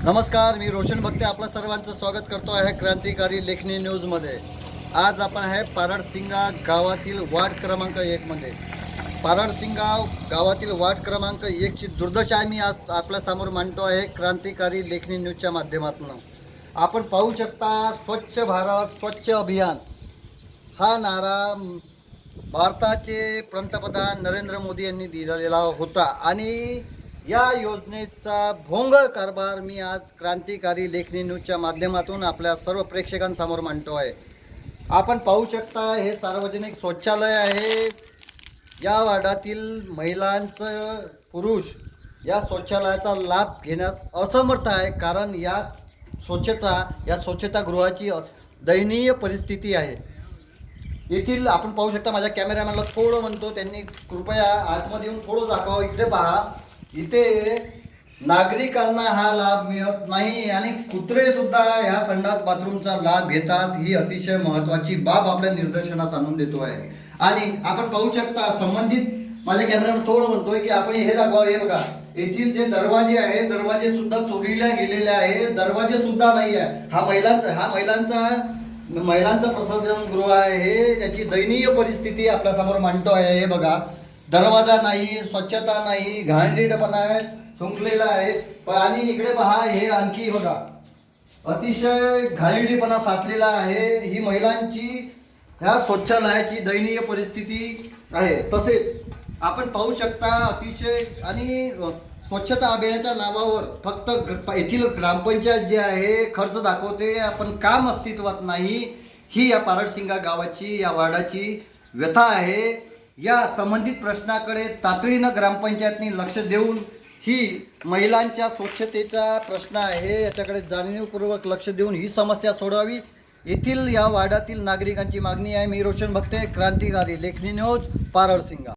नमस्कार, मी रोशन भक्ते आपल्या सर्वांचं स्वागत करतो आहे क्रांतिकारी लेखनी न्यूजमध्ये। आज आपण आहे पारडसिंगा गावातील वार्ड क्रमांक 1 मध्ये। पारडसिंगा गावातील वार्ड क्रमांक 1 ची दुर्दशा मी आज आपल्यासमोर मांडतो आहे क्रांतिकारी लेखनी न्यूजच्या माध्यमातून। आपण पाहू शकता, स्वच्छ भारत स्वच्छ अभियान हा नारा भारताचे पंतप्रधान नरेंद्र मोदी यांनी दिलेला होता आणि या योजनेचा भोंगळ कारभार मी आज क्रांतिकारी लेखनी न्यूजच्या माध्यमातून आपल्या सर्व प्रेक्षकांसमोर मांडतो आहे। आपण पाहू शकता, हे सार्वजनिक शौचालय आहे। या वार्डातील महिलांचं पुरुष या शौचालयाचा लाभ घेण्यास असमर्थ आहे, कारण या स्वच्छतागृहाची दयनीय परिस्थिती आहे। येथील आपण पाहू शकता, माझ्या कॅमेरामॅनला थोडं म्हणतो त्यांनी कृपया आतमध्ये येऊन थोडं दाखवा। इकडे पहा, इथे नागरिकांना हा लाभ मिळत नाही आणि कुत्रे सुद्धा ह्या संडास बाथरूमचा लाभ घेतात। ही अतिशय महत्त्वाची बाब आपल्या निदर्शनास आणून देतो आहे। आणि आपण पाहू शकता, संबंधित माझ्या कॅमेरामॅन थोडं म्हणतोय की आपण हे दाखवा। हे बघा, येथील जे दरवाजे आहे, दरवाजे सुद्धा चोरीला गेलेले आहे, दरवाजे सुद्धा नाही आहे। हा महिलांचा प्रसाधनगृह आहे, त्याची दयनीय परिस्थिती आपल्यासमोर मांडतो आहे। हे बघा, दरवाजा नाही, स्वच्छता नाही, घाणेरडेपणा आहे, सुंकलेला आहे। आणि इकडे पहा, हे आणखी बघा, अतिशय घाणेरडेपणा साचलेला आहे। ही महिलांची ह्या शौचालयाची दयनीय परिस्थिती आहे। तसेच आपण पाहू शकता, अतिशय आणि स्वच्छता अभियानाच्या नावावर फक्त येथील ग्रामपंचायत जे आहे खर्च दाखवते, आपण काम अस्तित्वात नाही। ही या पारडसिंगा गावाची, या वार्डाची व्यथा आहे। या संबंधित प्रश्नाकडे तातडीनं ग्रामपंचायतनी लक्ष देऊन, ही महिलांच्या स्वच्छतेचा प्रश्न आहे, याच्याकडे जाणीवपूर्वक लक्ष देऊन ही समस्या सोडवावी, येथील या वार्डातील नागरिकांची मागणी आहे। मी रोशन भक्ते, क्रांतिकारी लेखनी न्यूज, पारडसिंगा।